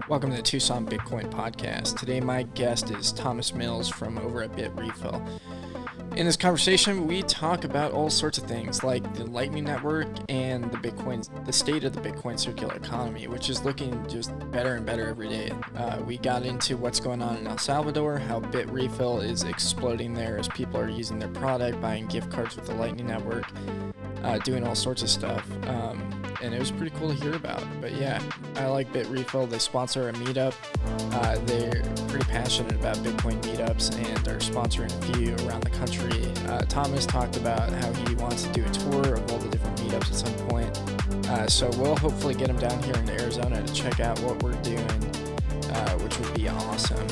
Welcome to the Tucson Bitcoin podcast. Today, my guest is Thomas Mills from over at Bitrefill. In this conversation, we talk about all sorts of things like the Lightning Network and the state of the Bitcoin circular economy, which is looking just better and better every day. We got into what's going on in El Salvador, how Bitrefill is exploding there as people are using their product, buying gift cards with the Lightning Network, doing all sorts of stuff. And it was pretty cool to hear about. But yeah, I like Bitrefill. They sponsor a meetup. They're pretty passionate about Bitcoin meetups and are sponsoring a few around the country. Thomas talked about how he wants to do a tour of all the different meetups at some point. So we'll hopefully get him down here into Arizona to check out what we're doing, which would be awesome.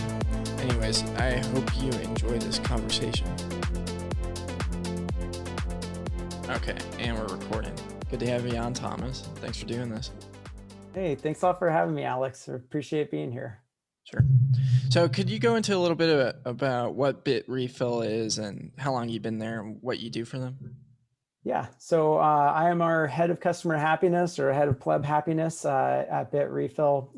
Anyways, I hope you enjoy this conversation. Okay, and we're recording. Good to have you on, Thomas. Thanks for doing this. Hey, thanks a lot for having me, Alex. I appreciate being here. Sure. So could you go into a little bit about what Bitrefill is and how long you've been there and what you do for them? Yeah, so I am our head of customer happiness or head of pleb happiness at Bitrefill.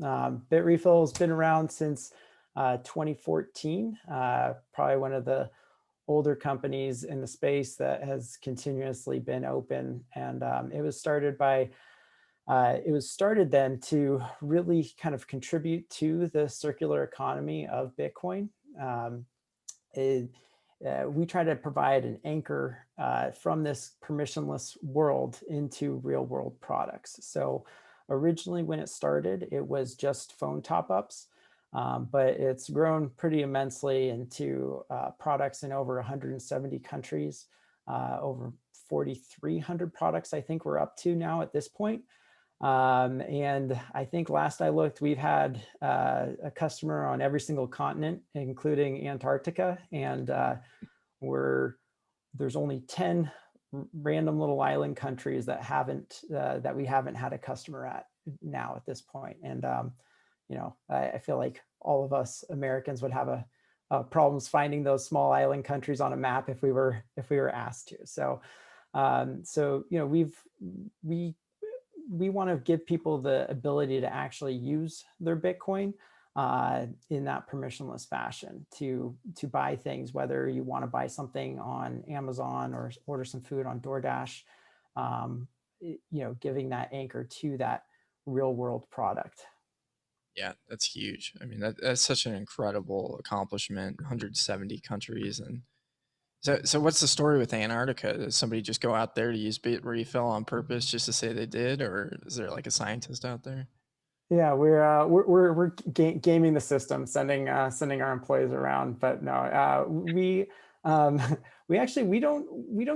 Bitrefill has been around since 2014, probably one of the older companies in the space that has continuously been open. And it was started then to really kind of contribute to the circular economy of Bitcoin. We try to provide an anchor from this permissionless world into real world products. So originally when it started, it was just phone top-ups. But it's grown pretty immensely into products in over 170 countries, over 4,300 products I think we're up to now at this point. And I think last I looked, we've had a customer on every single continent, including Antarctica, and there's only 10 random little island countries that we haven't had a customer at now at this point. And I feel like all of us Americans would have problems finding those small island countries on a map if we were asked to. So, we want to give people the ability to actually use their Bitcoin in that permissionless fashion to buy things, whether you want to buy something on Amazon or order some food on DoorDash, giving that anchor to that real world product. Yeah, that's huge. I mean, that's such an incredible accomplishment, 170 countries. And so what's the story with Antarctica? Does somebody just go out there to use Bitrefill on purpose just to say they did, or is there like a scientist out there? Yeah, we're gaming the system, sending our employees around. But no, we don't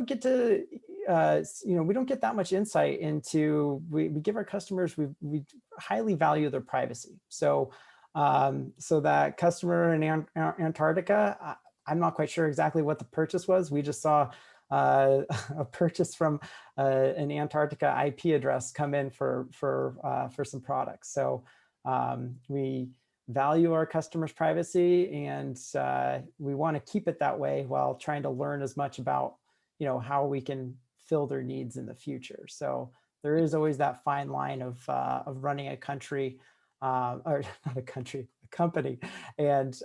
get to we don't get that much insight into. We give our customers, we highly value their privacy. So that customer in Antarctica, I'm not quite sure exactly what the purchase was. We just saw a purchase from an Antarctica IP address come in for some products. So we value our customers' privacy, and we want to keep it that way while trying to learn as much about how we can fill their needs in the future. So there is always that fine line of running a country, or not a country, a company, and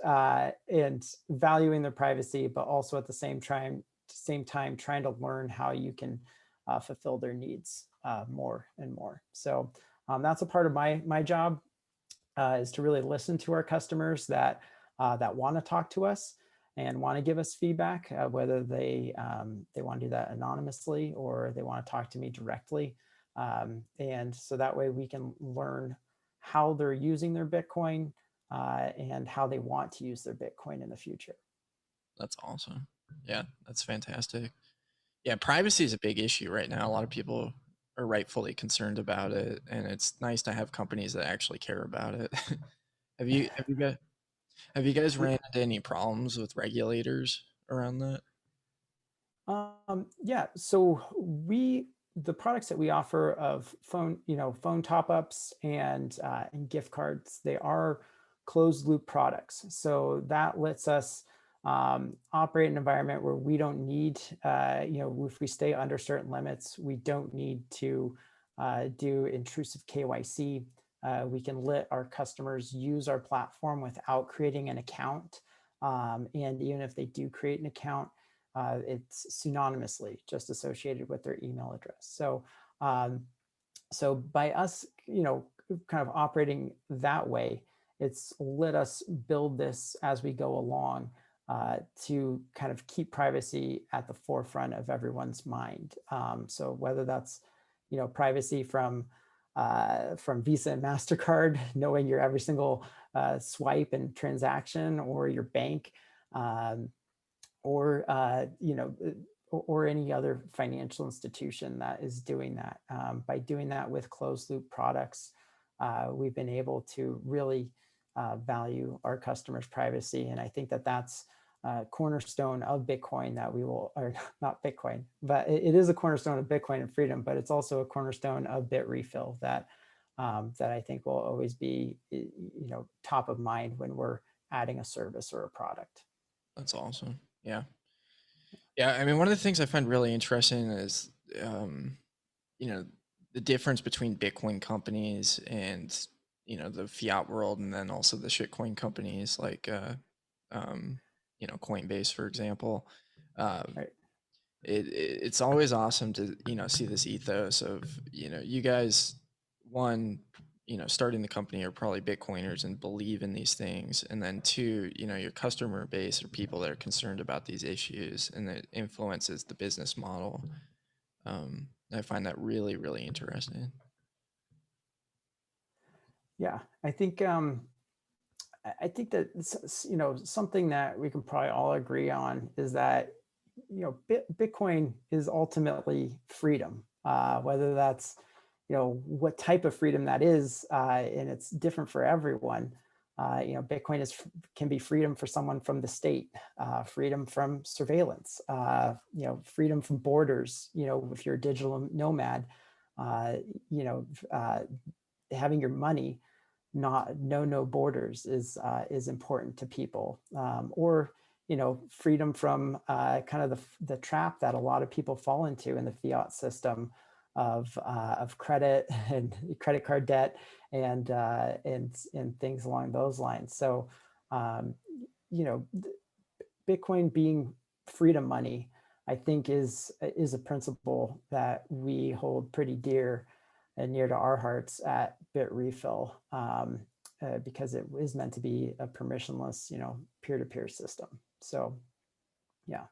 valuing their privacy, but also at the same time trying to learn how you can fulfill their needs more and more. So that's a part of my job, is to really listen to our customers that want to talk to us and want to give us feedback, whether they want to do that anonymously or they want to talk to me directly. And so that way we can learn how they're using their Bitcoin and how they want to use their Bitcoin in the future. That's awesome. Yeah, that's fantastic. Yeah, privacy is a big issue right now. A lot of people are rightfully concerned about it, and it's nice to have companies that actually care about it. Have you guys ran into any problems with regulators around that? Yeah, so the products that we offer of phone top-ups and gift cards, they are closed loop products. So that lets us operate in an environment where we don't need, if we stay under certain limits, we don't need to do intrusive KYC We can let our customers use our platform without creating an account. And even if they do create an account, it's synonymously just associated with their email address. So by us, kind of operating that way, it's let us build this as we go along, to kind of keep privacy at the forefront of everyone's mind. So whether that's, privacy from Visa and MasterCard, knowing your every single swipe and transaction, or your bank, or or any other financial institution that is doing that. By doing that with closed loop products, we've been able to really value our customers' privacy. And I think that that's a cornerstone of Bitcoin that we will, or not Bitcoin, but it is a cornerstone of Bitcoin and freedom, but it's also a cornerstone of Bitrefill that I think will always be, top of mind when we're adding a service or a product. That's awesome. Yeah. Yeah. I mean, one of the things I find really interesting is, you know, the difference between Bitcoin companies and, the fiat world, and then also the shitcoin companies like, Coinbase, for example. Um, Right. it's always awesome to, see this ethos of, you guys, one, starting the company are probably Bitcoiners and believe in these things. And then two, your customer base are people that are concerned about these issues, and it influences the business model. I find that really, really interesting. Yeah, I think that something that we can probably all agree on is that Bitcoin is ultimately freedom, whether that's what type of freedom that is, and it's different for everyone. Bitcoin can be freedom for someone from the state, freedom from surveillance, freedom from borders. If you're a digital nomad, uh, you know, uh, having your money not know no borders is important to people, or freedom from kind of the trap that a lot of people fall into in the fiat system of credit and credit card debt, and things along those lines. So um, you know Bitcoin being freedom money, I think is a principle that we hold pretty dear and near to our hearts at Bitrefill, because it is meant to be a permissionless, peer-to-peer system. So, yeah.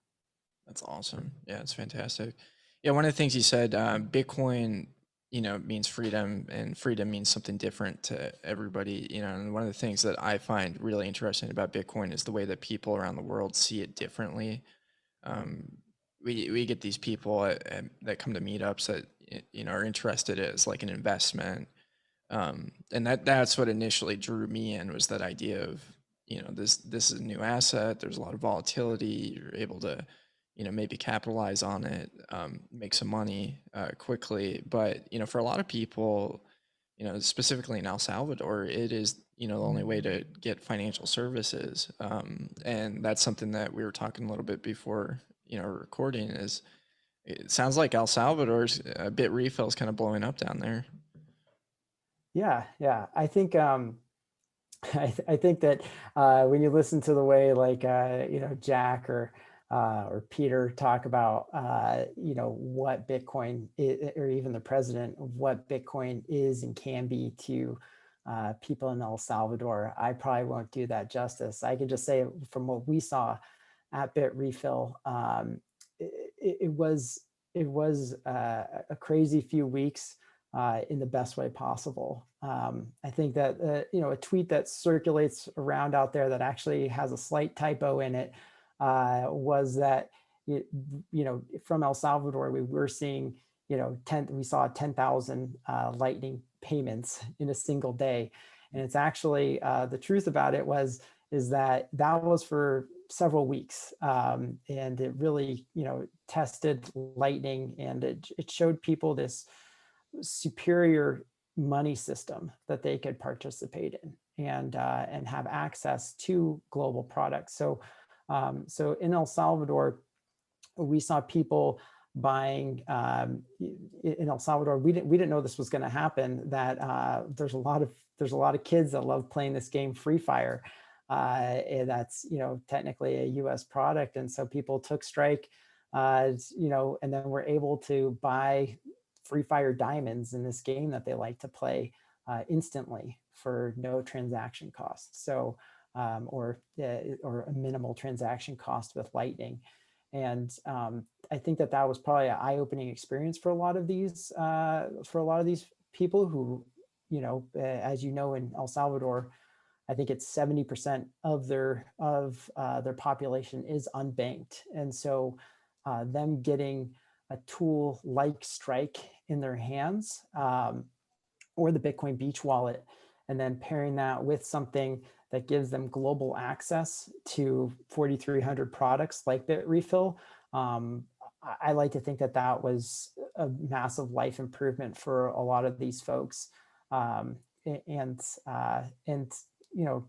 That's awesome. Yeah, it's fantastic. Yeah, one of the things you said, Bitcoin, means freedom, and freedom means something different to everybody. And one of the things that I find really interesting about Bitcoin is the way that people around the world see it differently. Um, we get these people that come to meetups that are interested as like an investment, and that's what initially drew me in, was that idea of, this is a new asset. There's a lot of volatility. You're able to, maybe capitalize on it, make some money quickly. But for a lot of people, specifically in El Salvador, it is, the only way to get financial services. And that's something that we were talking a little bit before, recording, is it sounds like El Salvador's Bitrefill is kind of blowing up down there. Yeah, yeah. I think I think that when you listen to the way, like Jack or Peter talk about what Bitcoin is, or even the president of what Bitcoin is and can be to people in El Salvador, I probably won't do that justice. I can just say, from what we saw at Bitrefill, it was a crazy few weeks, in the best way possible. I think that a tweet that circulates around out there that actually has a slight typo in it, was that from El Salvador we were seeing, we saw 10,000 lightning payments in a single day, and it's actually, the truth about it is that was for several weeks, and it really tested lightning, and it showed people this superior money system that they could participate in, and have access to global products. So in El Salvador, we saw people buying in El Salvador. We didn't know this was going to happen. That there's a lot of kids that love playing this game, Free Fire. And that's, technically a U.S. product, and so people took strike, and then were able to buy Free Fire diamonds in this game that they like to play instantly for no transaction cost. So or a minimal transaction cost with Lightning. And I think that was probably an eye-opening experience for a lot of these people who, as you know, in El Salvador, I think it's 70% of their population is unbanked, and so them getting a tool like Strike in their hands, or the Bitcoin Beach wallet, and then pairing that with something that gives them global access to 4,300 products like Bitrefill. I like to think that was a massive life improvement for a lot of these folks. And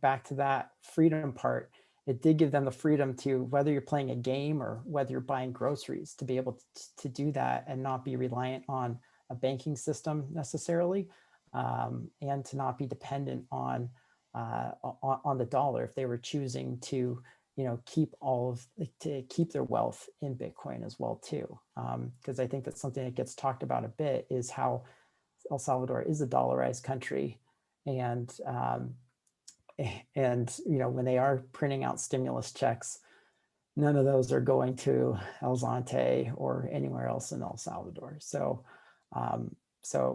back to that freedom part, it did give them the freedom to, whether you're playing a game or whether you're buying groceries, to be able to do that and not be reliant on a banking system necessarily, and to not be dependent on the dollar if they were choosing to keep their wealth in Bitcoin as well too. Because I think that's something that gets talked about a bit, is how El Salvador is a dollarized country, and when they are printing out stimulus checks, none of those are going to El Zonte or anywhere else in El Salvador. So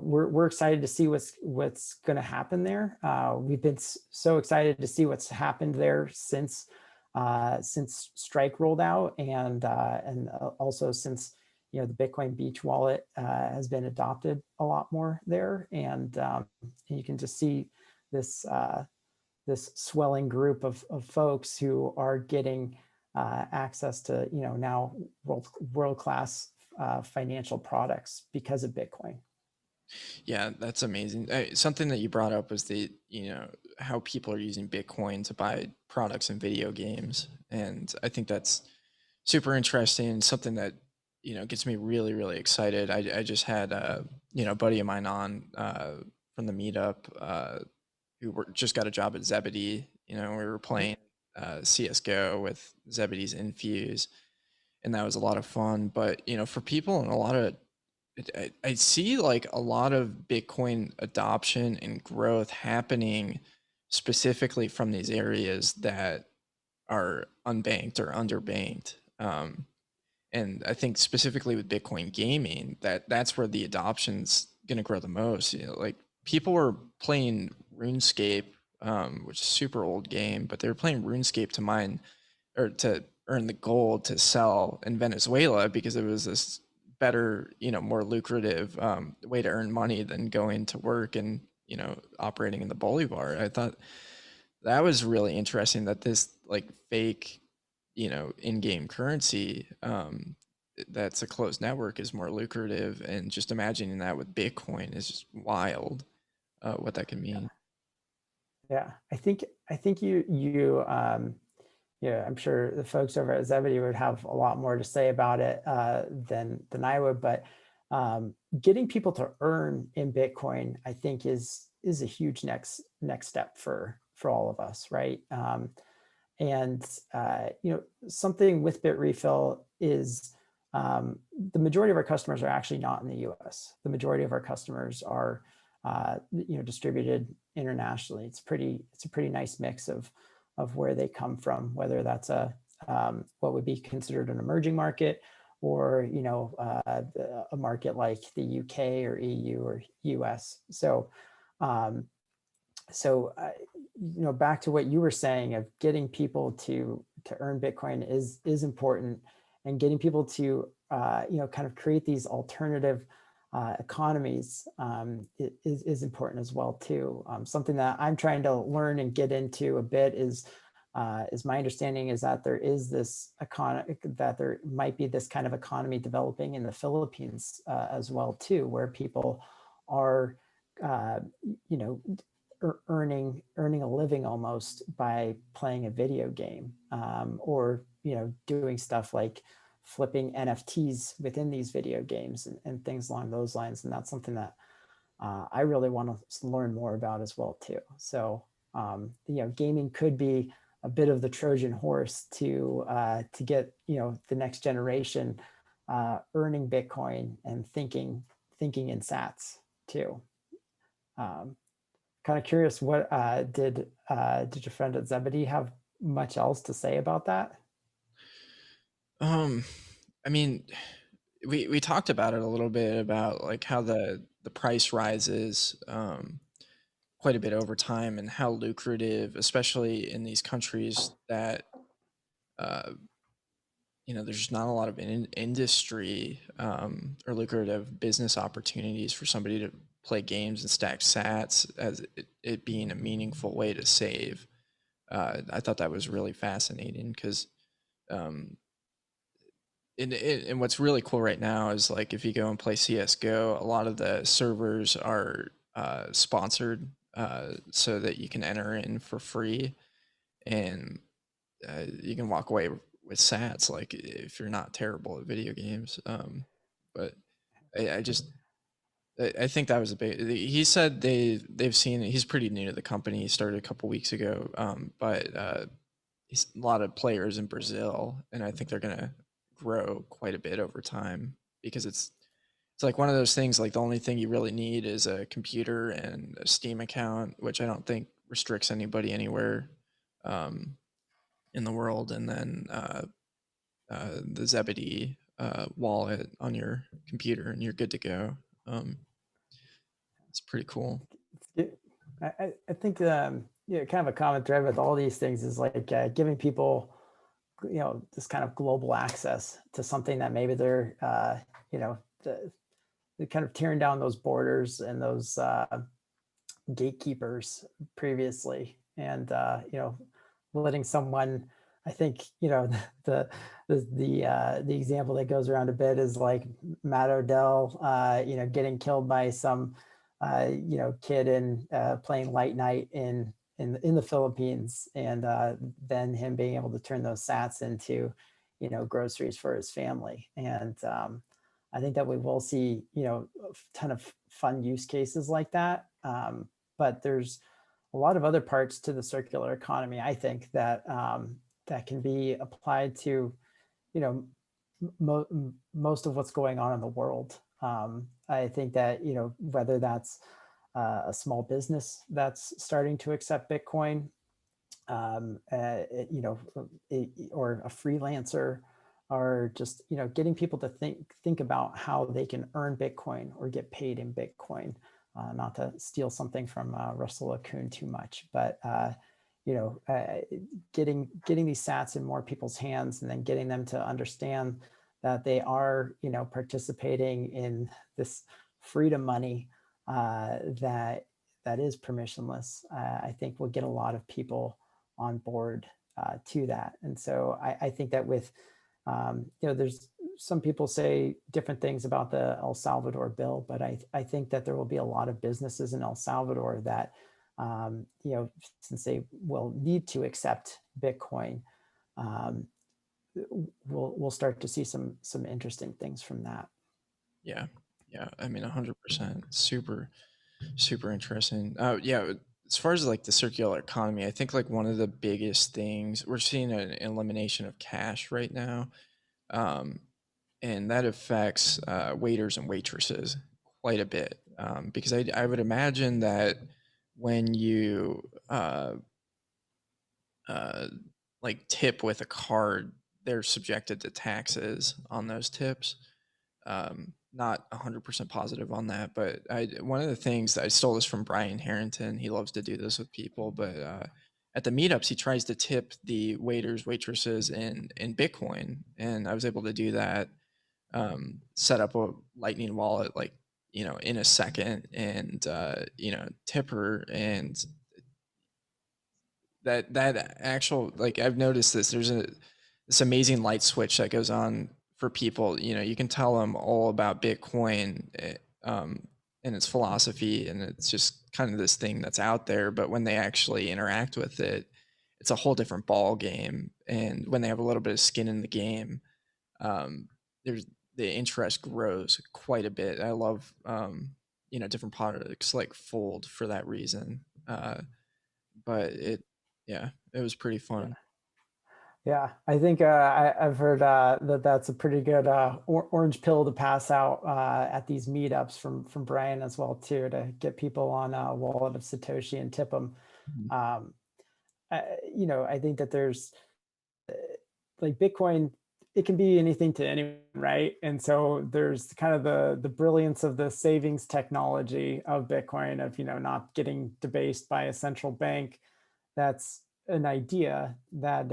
we're excited to see what's going to happen there. We've been so excited to see what's happened there since Strike rolled out, and also since the Bitcoin Beach wallet has been adopted a lot more there, and you can just see this swelling group of folks who are getting access to now world-class financial products because of Bitcoin. Yeah, that's amazing. Something that you brought up was how people are using Bitcoin to buy products and video games, and I think that's super interesting. Something that gets me really, really excited. I just had a buddy of mine on from the Meetup who just got a job at Zebedee. We were playing CS:GO with Zebedee's Infuse, and that was a lot of fun. But for people and I see like a lot of Bitcoin adoption and growth happening specifically from these areas that are unbanked or underbanked. And I think specifically with Bitcoin gaming, that's where the adoption's going to grow the most. Like people were playing RuneScape, which is a super old game, but they were playing RuneScape to mine or to earn the gold to sell in Venezuela because it was this better, more lucrative way to earn money than going to work and, operating in the Bolivar. I thought that was really interesting that this like fake, in-game currency that's a closed network is more lucrative. And just imagining that with Bitcoin is just wild, what that can mean. Yeah, I think yeah, I'm sure the folks over at Zebedee would have a lot more to say about it than I would. But getting people to earn in Bitcoin, I think, is a huge next step for all of us, right? And something with Bitrefill is the majority of our customers are actually not in the U.S. The majority of our customers are distributed internationally. It's a pretty nice mix of where they come from, whether that's what would be considered an emerging market, or a market like the UK or EU or US. So back to what you were saying of getting people to earn Bitcoin is important, and getting people to kind of create these alternative economies is important as well too. Something that I'm trying to learn and get into a bit is my understanding is that there is this that there might be this kind of economy developing in the Philippines as well too, where people are earning a living almost by playing a video game, or doing stuff like flipping NFTs within these video games and things along those lines. And that's something that I really want to learn more about as well too. So gaming could be a bit of the Trojan horse to get the next generation earning Bitcoin and thinking in Sats too. Kind of curious, what did your friend at Zebedee have much else to say about that? I mean, we talked about it a little bit about like how the price rises quite a bit over time and how lucrative, especially in these countries that uh, there's not a lot of industry or lucrative business opportunities for somebody to play games and stack sats as it being a meaningful way to save. I thought that was really fascinating because um, and what's really cool right now is like if you go and play CS:GO, a lot of the servers are sponsored so that you can enter in for free and you can walk away with sats like if you're not terrible at video games. But I just I think that was a big. He said they've seen it. He's pretty new to the company. He started a couple weeks ago, but he's a lot of players in Brazil, and I think they're gonna grow quite a bit over time because it's like one of those things. Like the only thing you really need is a computer and a Steam account, which I don't think restricts anybody anywhere um, in the world, and then the Zebedee wallet on your computer, and you're good to go. It's pretty cool. I think kind of a common thread with all these things is like giving people this kind of global access to something that maybe they're they're kind of tearing down those borders and those gatekeepers previously, and letting someone. I think the example that goes around a bit is like Matt Odell, getting killed by some kid in playing Light Night in the Philippines, and then him being able to turn those sats into groceries for his family. And I think that we will see a ton of fun use cases like that. But there's a lot of other parts to the circular economy, I think, that that can be applied to most of what's going on in the world. I think that whether that's a small business that's starting to accept Bitcoin, or a freelancer, or just getting people to think about how they can earn Bitcoin or get paid in Bitcoin. Not to steal something from Russell Okun too much, but getting these sats in more people's hands, and then getting them to understand that they are participating in this freedom money that is permissionless. I think we'll get a lot of people on board to that. And so I think that with there's some people say different things about the El Salvador bill, but I think that there will be a lot of businesses in El Salvador that since they will need to accept Bitcoin, we'll start to see some interesting things from that. Yeah, yeah. I mean, 100%. Super, super interesting. Yeah. As far as like the circular economy, I think like one of the biggest things we're seeing an elimination of cash right now, um, and that affects waiters and waitresses quite a bit because I would imagine that when you uh, like tip with a card, they're subjected to taxes on those tips. Not 100% positive on that, but one of the things I stole this from Brian Harrington. He loves to do this with people, but at the meetups, he tries to tip the waiters, waitresses in Bitcoin, and I was able to do that. Set up a Lightning wallet like in a second, and tip her, and that actual like I've noticed there's this amazing light switch that goes on for people. You can tell them all about Bitcoin and its philosophy, and it's just kind of this thing that's out there, but when they actually interact with it, it's a whole different ball game. And when they have a little bit of skin in the game, there's the interest grows quite a bit. I love different products like Fold for that reason. But yeah, it was pretty fun. Yeah, I think I've heard that that's a pretty good orange pill to pass out at these meetups from Brian as well too, to get people on a wallet of Satoshi and tip them. Mhm. Um, I think that there's like Bitcoin, it can be anything to anyone, right? And so there's kind of the brilliance of the savings technology of Bitcoin, of not getting debased by a central bank. That's an idea that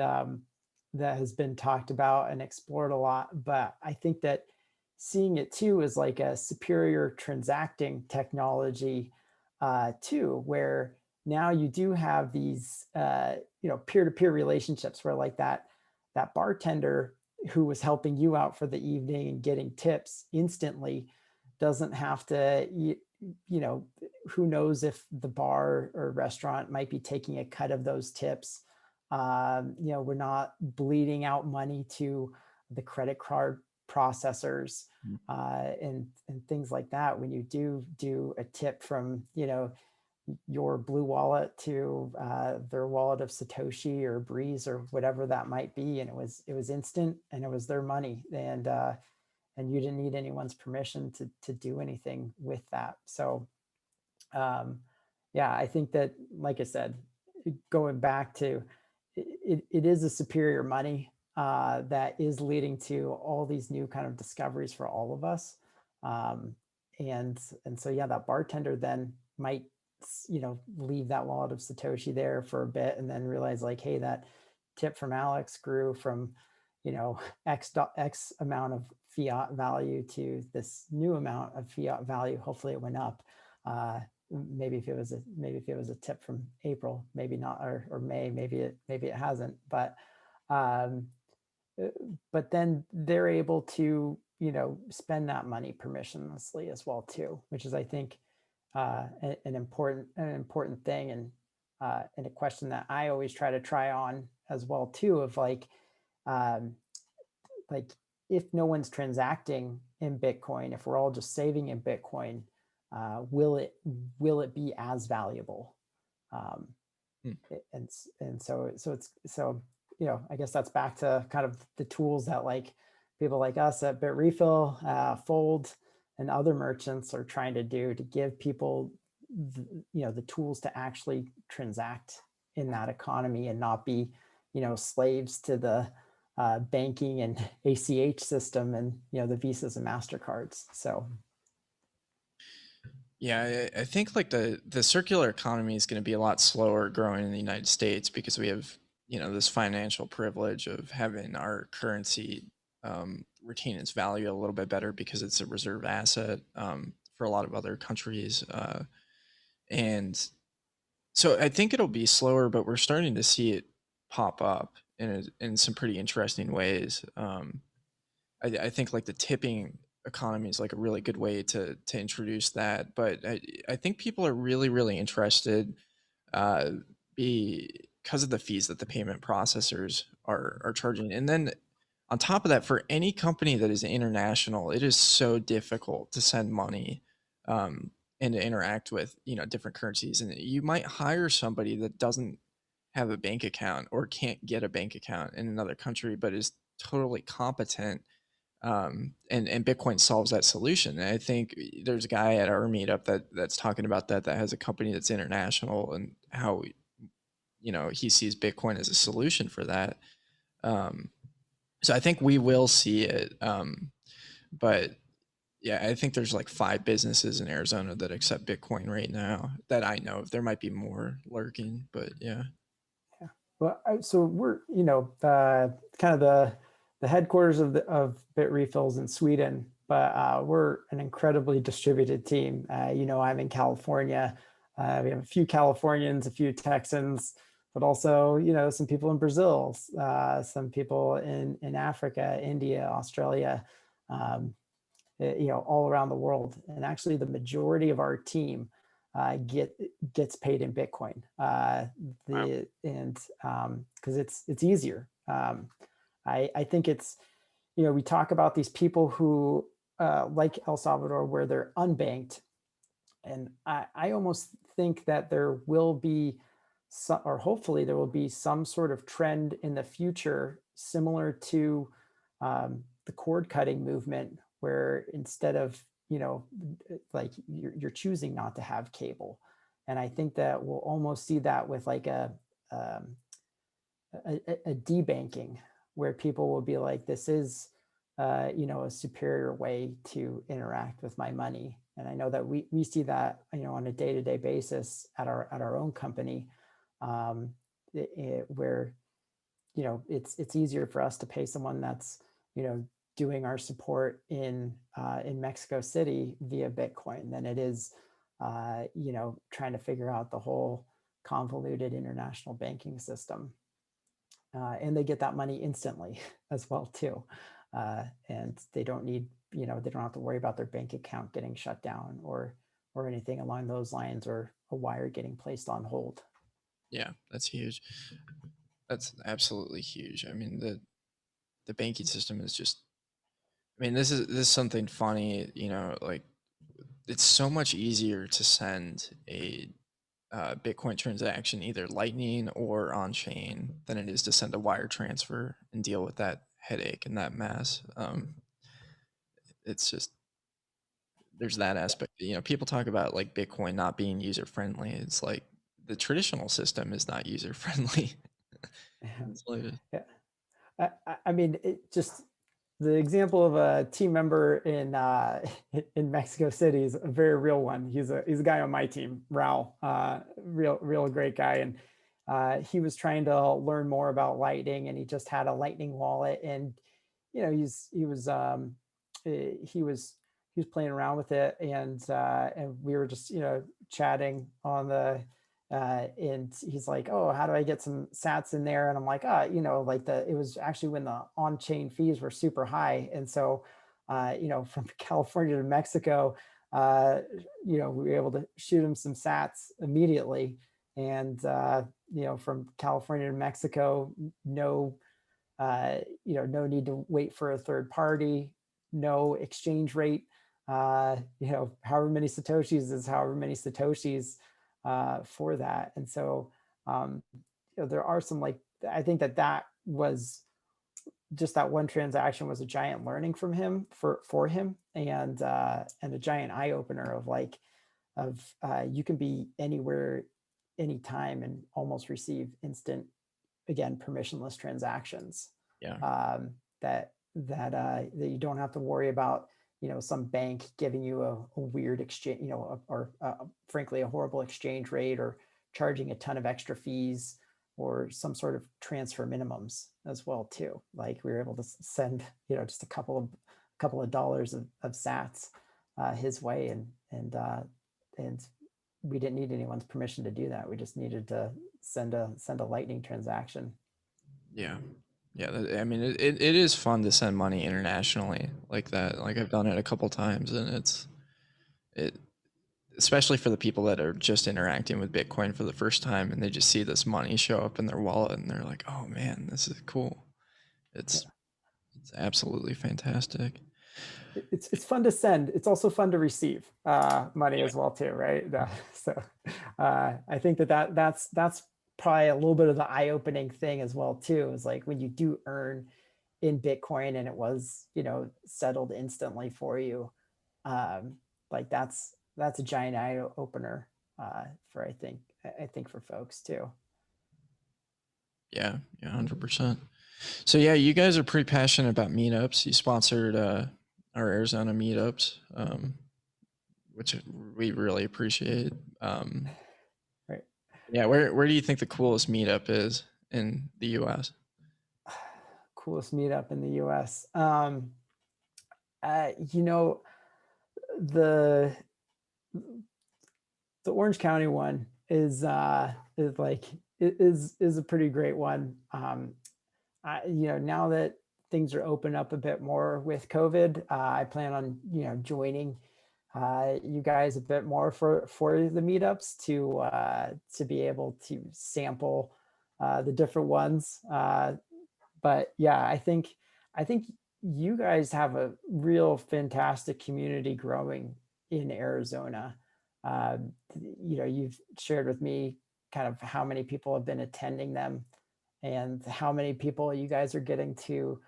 that has been talked about and explored a lot. But I think that seeing it too as like a superior transacting technology too, where now you do have these peer-to-peer relationships where like that bartender who was helping you out for the evening and getting tips instantly doesn't have to who knows if the bar or restaurant might be taking a cut of those tips. We're not bleeding out money to the credit card processors and things like that. When you do a tip from your Blue Wallet to their wallet of Satoshi or Breeze or whatever that might be, and it was instant and it was their money, and you didn't need anyone's permission to do anything with that. So yeah, I think that, like I said, going back to it is a superior money that is leading to all these new kind of discoveries for all of us. Um, and so yeah, that bartender then might leave that wallet of Satoshi there for a bit and then realize like, hey, that tip from Alex grew from X amount of fiat value to this new amount of fiat value. Hopefully it went up. Maybe if it was a tip from April, maybe not, or May, maybe it hasn't. Um, but then they're able to spend that money permissionlessly as well too, which is, I think, an important thing, and a question that I always try on as well too, of um, like if no one's transacting in Bitcoin, if we're all just saving in Bitcoin, will it be as valuable? Um, Hmm. and so I guess that's back to kind of the tools that like people like us at Bitrefill, Fold, and other merchants are trying to do to give people the tools to actually transact in that economy and not be slaves to the banking and ACH system and the Visas and MasterCards. So Yeah, I think like the circular economy is going to be a lot slower growing in the United States because we have this financial privilege of having our currency retain its value a little bit better because it's a reserve asset for a lot of other countries, and so I think it'll be slower, but we're starting to see it pop up in some pretty interesting ways. I think like the tipping economy is like a really good way to introduce that. But I think people are really interested uh, because of the fees that the payment processors are charging. And then on top of that, for any company that is international, it is so difficult to send money um, and to interact with different currencies. And you might hire somebody that doesn't have a bank account or can't get a bank account in another country, but is totally competent, and Bitcoin solves that solution. And I think there's a guy at our meetup that's talking about that has a company that's international and how he sees Bitcoin as a solution for that. Um, so I think we will see it, but yeah, I think there's like 5 businesses in Arizona that accept Bitcoin right now that I know of. There might be more lurking, but yeah. yeah. Well, so we're kind of the headquarters of Bitrefills in Sweden, but we're an incredibly distributed team. I'm in California. We have a few Californians, a few Texans, but also some people in Brazil, some people in Africa, India, Australia, um, all around the world. And actually, the majority of our team gets paid in Bitcoin. Wow. Because it's easier. I think it's we talk about these people who, like El Salvador, where they're unbanked. And I almost think that there will be some, or hopefully there will be some sort of trend in the future similar to the cord cutting movement, where instead of, like you're choosing not to have cable. And I think that we'll almost see that with like um, a debanking, where people will be like, this is, a superior way to interact with my money. And I know that we see that, on a day-to-day basis at our own company, um, where, it's easier for us to pay someone that's, doing our support in Mexico City via Bitcoin than it is, trying to figure out the whole convoluted international banking system. And they get that money instantly as well too. And they don't need, they don't have to worry about their bank account getting shut down or anything along those lines, or a wire getting placed on hold. Yeah, that's huge. That's absolutely huge. I mean, the banking system is just. I mean, this is something funny. Like it's so much easier to send a Bitcoin transaction either Lightning or on chain than it is to send a wire transfer and deal with that headache and that mess. It's just there's that aspect. People talk about like Bitcoin not being user friendly. It's like the traditional system is not user friendly. It's like, Yeah. I mean, it just, the example of a team member in in Mexico City is a very real one. He's a guy on my team, Raul, real great guy, and he was trying to learn more about Lightning, and he just had a Lightning wallet, and he was playing around with it, and we were just chatting on the. And he's like, "Oh, how do I get some Sats in there?" And I'm like, like it was actually when the on-chain fees were super high, and so, from California to Mexico, we were able to shoot him some Sats immediately, and from California to Mexico, no, no need to wait for a third party, no exchange rate. However many Satoshis is however many Satoshis for that. And so, there are some, like, I think that was just, that one transaction was a giant learning from him for him, and a giant eye opener of like, you can be anywhere, anytime, and almost receive instant, again, permissionless transactions, yeah, that you don't have to worry about, some bank giving you a weird exchange, or frankly a horrible exchange rate, or charging a ton of extra fees, or some sort of transfer minimums as well too. Like, we were able to send, just a couple of dollars of Sats his way, and we didn't need anyone's permission to do that. We just needed to send a Lightning transaction. yeah, yeah. I mean, it is fun to send money internationally like that. Like I've done it a couple times, and it especially for the people that are just interacting with Bitcoin for the first time, and they just see this money show up in their wallet, and they're like, "Oh man, this is cool." It's Yeah. it's absolutely fantastic. It's fun to send. It's also fun to receive money Yeah, as well too, right? So I think that's probably a little bit of the eye-opening thing as well too. Is like, when you do earn in Bitcoin and it was, settled instantly for you, like that's a giant eye opener for, I think for folks too. yeah, 100%. So yeah, you guys are pretty passionate about meetups. You sponsored our Arizona meetups, which we really appreciate. Right. Yeah, where do you think the coolest meetup is in the U.S.? Coolest meetup in the U.S. You know, the the Orange County one is like, is a pretty great one. Now that things are open up a bit more with COVID, I plan on, joining you guys a bit more for the meetups, to be able to sample the different ones. But yeah, I think you guys have a real fantastic community growing in Arizona. You've shared with me kind of how many people have been attending them and how many people you guys are getting to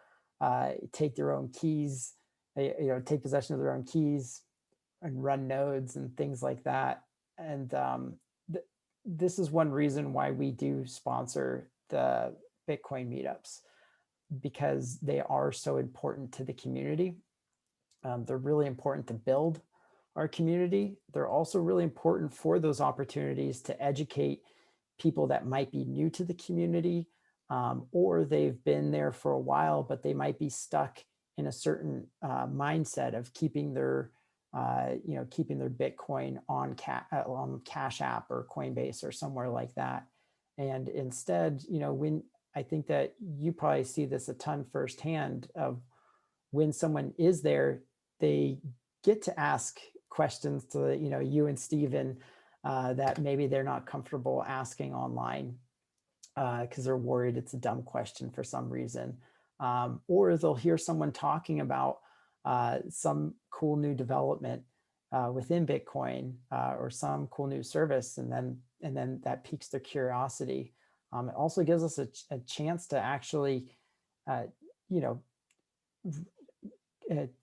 take their own keys, take possession of their own keys and run nodes and things like that. And this is one reason why we do sponsor the Bitcoin meetups, because they are so important to the community. They're really important to build our community. They're also really important for those opportunities to educate people that might be new to the community, or they've been there for a while, but they might be stuck in a certain mindset of keeping their keeping their Bitcoin on Cash App or Coinbase or somewhere like that. And instead, when I think that you probably see this a ton firsthand of when someone is there, they get to ask questions to you and Steven that maybe they're not comfortable asking online because they're worried it's a dumb question for some reason. Or they'll hear someone talking about some cool new development within Bitcoin or some cool new service, and then that piques their curiosity. It also gives us a chance to actually, you know,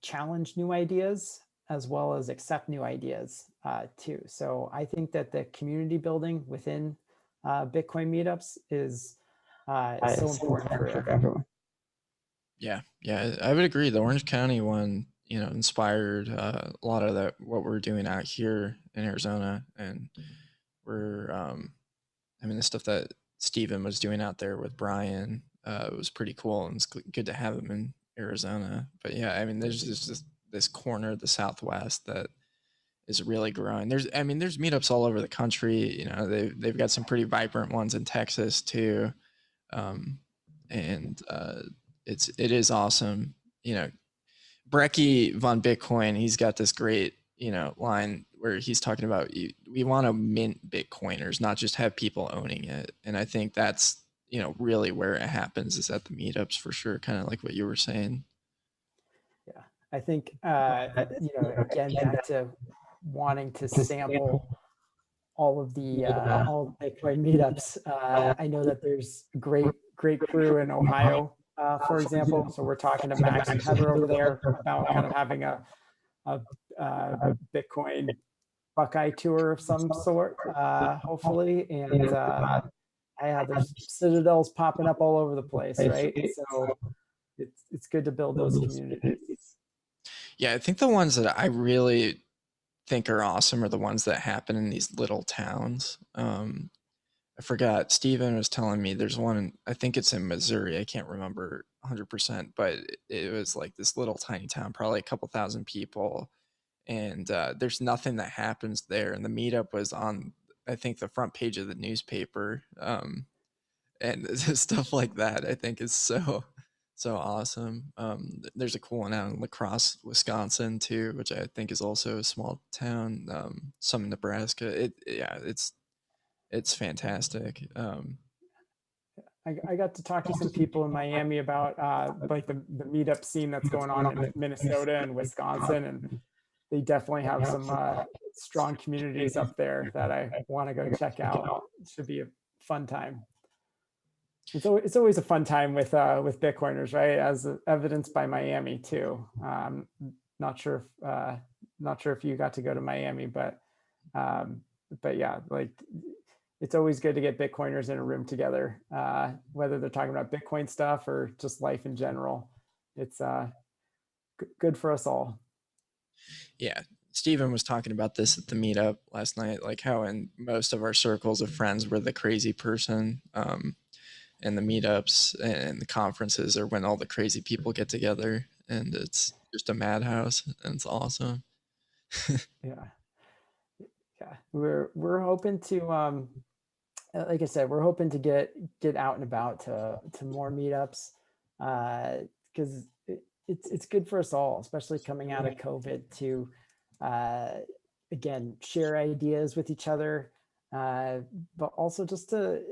challenge new ideas as well as accept new ideas too. So I think that the community building within Bitcoin meetups is so important for everyone. Yeah, I would agree. The Orange County one, inspired a lot of what we're doing out here in Arizona, and we're, the stuff that Steven was doing out there with Brian was pretty cool, and it's good to have him in Arizona. But yeah, there's just this corner of the Southwest that is really growing. There's meetups all over the country. They've got some pretty vibrant ones in Texas too, and it is awesome. Brecky von Bitcoin, he's got this great line where he's talking about we want to mint Bitcoiners, not just have people owning it. And I think that's really where it happens is at the meetups for sure, kind of like what you were saying. Yeah, I think again, back to wanting to sample all Bitcoin meetups. I know that there's a great crew in Ohio, for example. So we're talking to Max and Heather over there about kind of having a Bitcoin Buckeye tour of some sort, hopefully. And there's citadels popping up all over the place, right? So it's good to build those communities. Yeah, I think the ones that I really think are awesome are the ones that happen in these little towns. I forgot. Steven was telling me there's one. I think it's in Missouri. I can't remember 100%, but it was like this little tiny town, probably a couple thousand people, and there's nothing that happens there. And the meetup was on, I think, the front page of the newspaper, and stuff like that. I think is so awesome. There's a cool one out in La Crosse, Wisconsin too, which I think is also a small town. Some in Nebraska. It's fantastic. I got to talk to some people in Miami about like the meetup scene that's going on in Minnesota and Wisconsin, and they definitely have some strong communities up there that I want to go check out. It should be a fun time. It's always a fun time with Bitcoiners, right? As evidenced by Miami too. Not sure if you got to go to Miami, but yeah, like it's always good to get Bitcoiners in a room together, whether they're talking about Bitcoin stuff or just life in general. It's good for us all. Yeah. Steven was talking about this at the meetup last night, like how in most of our circles of friends, we're the crazy person. And the meetups and the conferences are when all the crazy people get together, and it's just a madhouse, and it's awesome. Yeah. We're hoping to like I said, we're hoping to get out and about to more meetups because it's good for us all, especially coming out of COVID, to again share ideas with each other, but also just to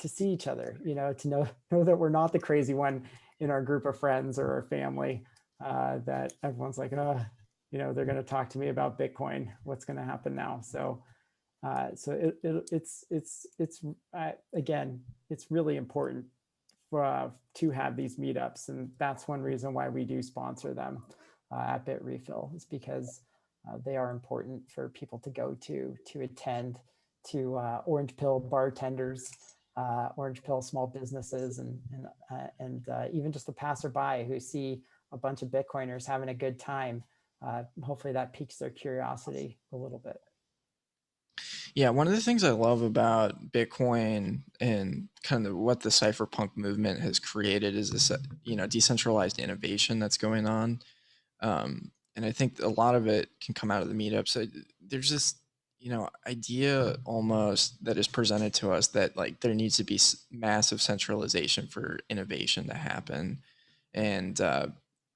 see each other, to know that we're not the crazy one, in our group of friends or our family, that everyone's like, they're going to talk to me about Bitcoin. What's going to happen now? So again, it's really important to have these meetups, and that's one reason why we do sponsor them at Bitrefill, is because they are important for people to go to attend, to orange pill bartenders, orange pill small businesses, and even just the passerby who see a bunch of Bitcoiners having a good time. Hopefully that piques their curiosity a little bit. Yeah, one of the things I love about Bitcoin and kind of what the cypherpunk movement has created is this, decentralized innovation that's going on. And I think a lot of it can come out of the meetups. There's this, idea almost that is presented to us that like there needs to be massive centralization for innovation to happen. And, the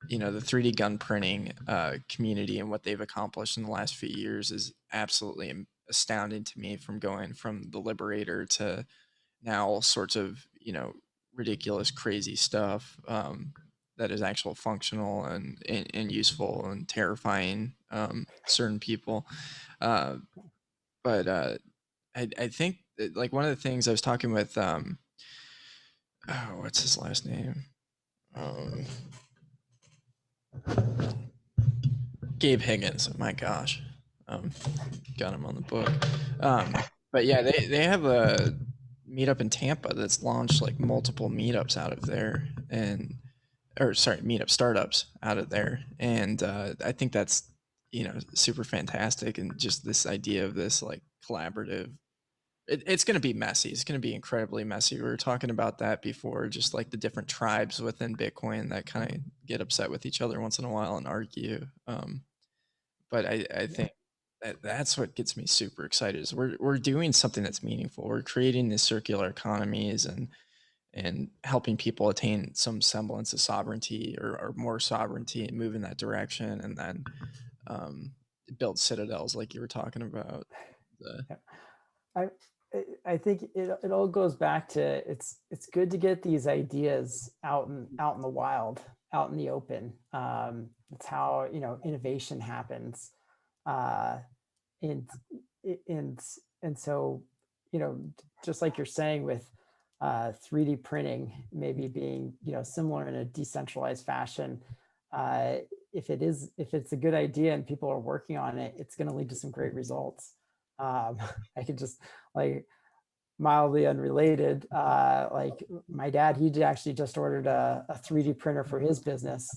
3D gun printing community and what they've accomplished in the last few years is absolutely astounding to me, from going from the Liberator to now all sorts of, ridiculous, crazy stuff that is actual functional and useful and terrifying certain people. Uh, but I think that, like, one of the things I was talking with, oh, what's his last name? Um, Gabe Higgins. My gosh. Um, got him on the book. But yeah, they have a meetup in Tampa that's launched like multiple meetups out of there, and or sorry, meetup startups out of there, and I think that's super fantastic, and just this idea of this like collaborative. It's going to be messy. It's going to be incredibly messy. We were talking about that before, just like the different tribes within Bitcoin that kind of get upset with each other once in a while and argue. But I think that's what gets me super excited, is we're doing something that's meaningful. We're creating these circular economies and helping people attain some semblance of sovereignty, or more sovereignty, and move in that direction, and then um, build citadels like you were talking about. The, I I think it all goes back to, it's good to get these ideas out in the wild, out in the open. It's how innovation happens, uh, and and and so just like you're saying with 3D printing maybe being similar in a decentralized fashion. Uh, if it's a good idea and people are working on it, it's going to lead to some great results. I could just, like, mildly unrelated, like my dad, he actually just ordered a 3D printer for his business.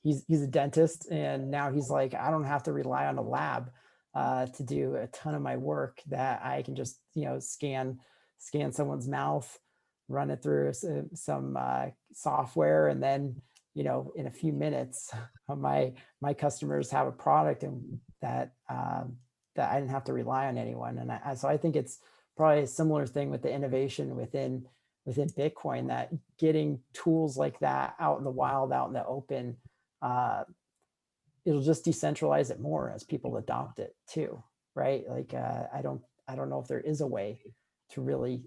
He's a dentist, and now he's like, I don't have to rely on a lab to do a ton of my work, that I can just scan someone's mouth, run it through some software, and then in a few minutes my customers have a product, and that I didn't have to rely on anyone. And so I think it's probably a similar thing with the innovation within Bitcoin, that getting tools like that out in the wild, out in the open, uh, it'll just decentralize it more as people adopt it too, right? Like I don't know if there is a way to really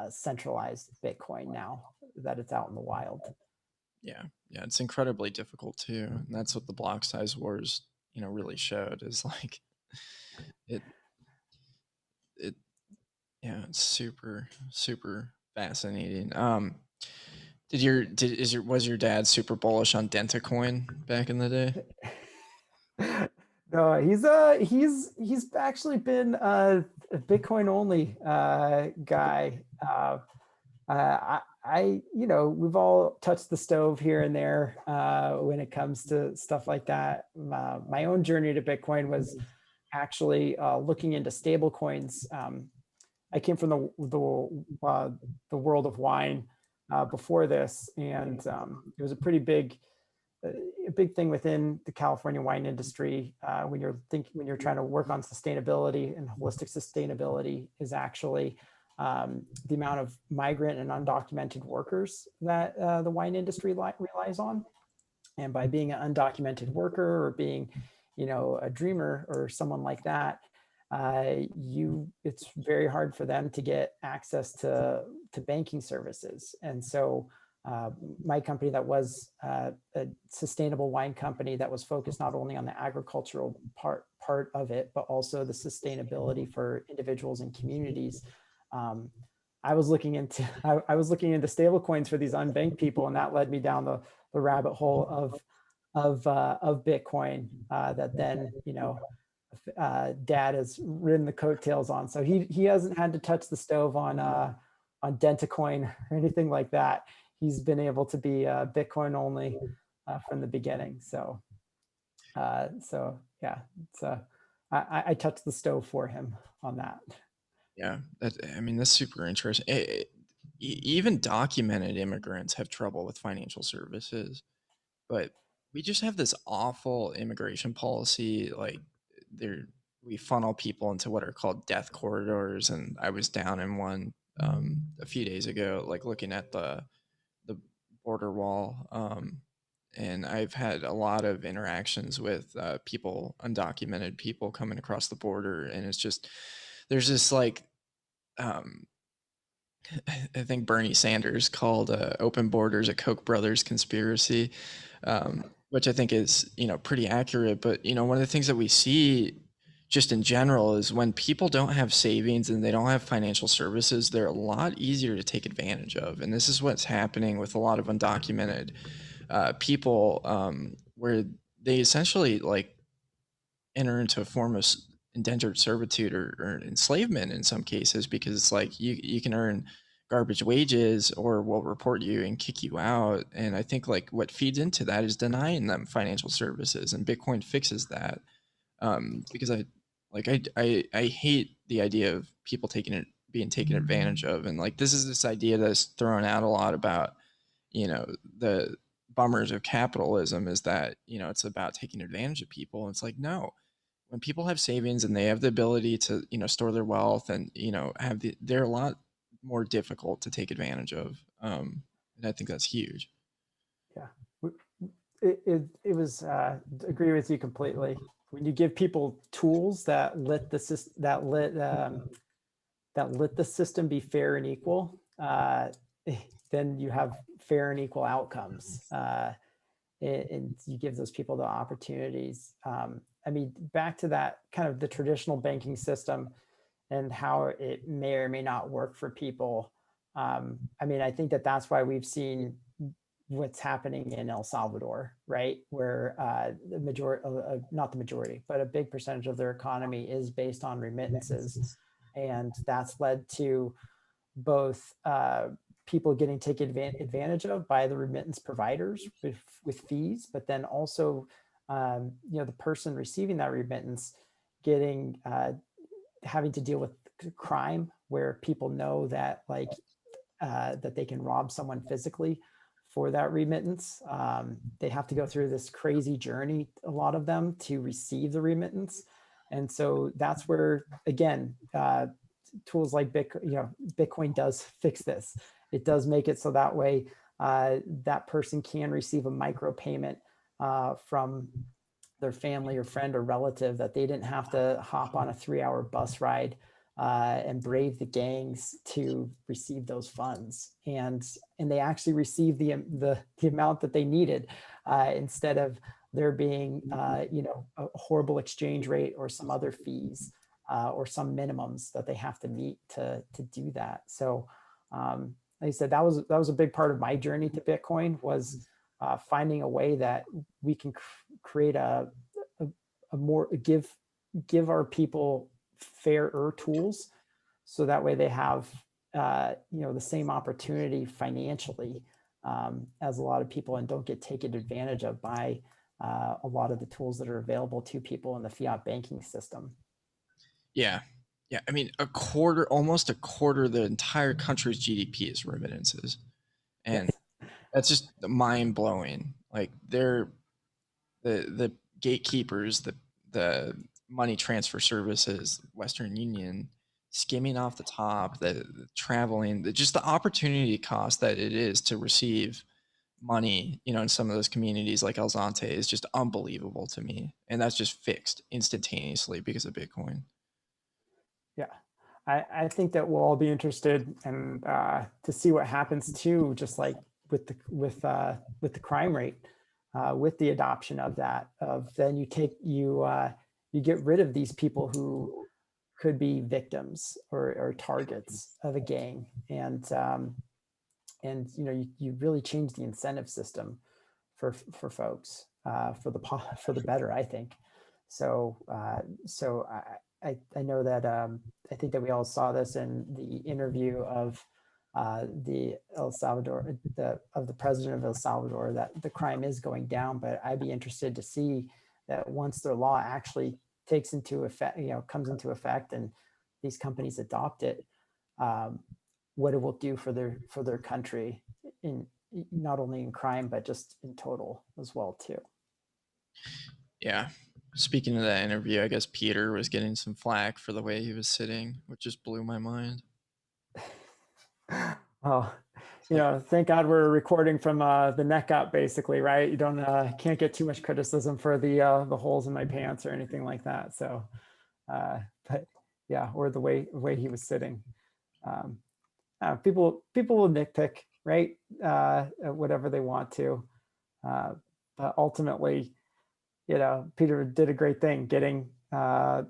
centralize Bitcoin now that it's out in the wild. yeah, it's incredibly difficult too, and that's what the block size wars really showed, is like it it yeah, it's super super fascinating. Was your dad super bullish on Dentacoin back in the day? No, he's actually been a Bitcoin only guy. We've all touched the stove here and there when it comes to stuff like that. My own journey to Bitcoin was actually looking into stable coins. I came from the world of wine before this, and it was a big thing within the California wine industry when you're trying to work on sustainability and holistic sustainability, is actually the amount of migrant and undocumented workers that the wine industry relies on. And by being an undocumented worker, or being, a dreamer or someone like that, it's very hard for them to get access to banking services. And so uh, my company that was a sustainable wine company that was focused not only on the agricultural part of it, but also the sustainability for individuals and communities. Um, I was looking into stable coins for these unbanked people, and that led me down the rabbit hole of Bitcoin that then, dad has ridden the coattails on. So he hasn't had to touch the stove on Dentacoin or anything like that. He's been able to be Bitcoin only from the beginning. So yeah, it's I touched the stove for him on that. Yeah, I mean, that's super interesting. Even documented immigrants have trouble with financial services, but we just have this awful immigration policy. Like, there, we funnel people into what are called death corridors, and I was down in one a few days ago, like looking at the border wall. And I've had a lot of interactions with people, undocumented people coming across the border, and it's just there's this like um, I think Bernie Sanders called open borders a Koch brothers conspiracy, which I think is pretty accurate. But one of the things that we see just in general is when people don't have savings and they don't have financial services, they're a lot easier to take advantage of. And this is what's happening with a lot of undocumented people, where they essentially like enter into a form of indentured servitude or enslavement in some cases, because it's like you can earn garbage wages or we'll report you and kick you out. And I think like what feeds into that is denying them financial services, and Bitcoin fixes that. Because I hate the idea of people being taken advantage of. And like this idea that's thrown out a lot about the bummers of capitalism is that it's about taking advantage of people. It's like, no, when people have savings and they have the ability to store their wealth and they're a lot more difficult to take advantage of. And I think that's huge. Yeah, it was agree with you completely. When you give people tools that let the system be fair and equal, then you have fair and equal outcomes. And you give those people the opportunities. I mean, back to that kind of the traditional banking system and how it may or may not work for people. I mean, I think that's why we've seen what's happening in El Salvador, right? Where the majority, not the majority, but a big percentage of their economy is based on remittances. And that's led to both people getting taken advantage of by the remittance providers with fees, but then also, the person receiving that remittance getting having to deal with crime, where people know that that they can rob someone physically for that remittance. They have to go through this crazy journey, a lot of them, to receive the remittance. And so that's where, again, tools like Bitcoin does fix this. It does make it so that way that person can receive a micropayment from their family or friend or relative, that they didn't have to hop on a 3-hour bus ride and brave the gangs to receive those funds, and they actually receive the amount that they needed, instead of there being a horrible exchange rate or some other fees or some minimums that they have to meet to do that. So like I said, that was a big part of my journey to Bitcoin, was finding a way that we can create a more give our people fairer tools, so that way they have the same opportunity financially as a lot of people, and don't get taken advantage of by a lot of the tools that are available to people in the fiat banking system. Yeah. Yeah. I mean, almost a quarter of the entire country's GDP is remittances. And Yes. that's just mind blowing. Like the gatekeepers, the money transfer services, Western Union, skimming off the top, the traveling, just the opportunity cost that it is to receive money, in some of those communities like El Zante is just unbelievable to me. And that's just fixed instantaneously because of Bitcoin. Yeah. I think that we'll all be interested in to see what happens too, just like with the crime rate, with the adoption of that. Of then you get rid of these people who could be victims or targets of a gang, and you really change the incentive system for folks, for the better, I think. So I know that I think that we all saw this in the interview of the El Salvador, of the president of El Salvador, that the crime is going down. But I'd be interested to see that once their law actually takes into effect, comes into effect, and these companies adopt it, um, what it will do for their country, in not only in crime but just in total as well too. Yeah. Speaking of that interview, I guess Peter was getting some flack for the way he was sitting, which just blew my mind. Oh, It's like, thank God we're recording from the neck up, basically, right? You don't can't get too much criticism for the holes in my pants or anything like that. So, but yeah, or the way he was sitting. Um, people will nitpick, right? Whatever they want to, but ultimately, Peter did a great thing getting a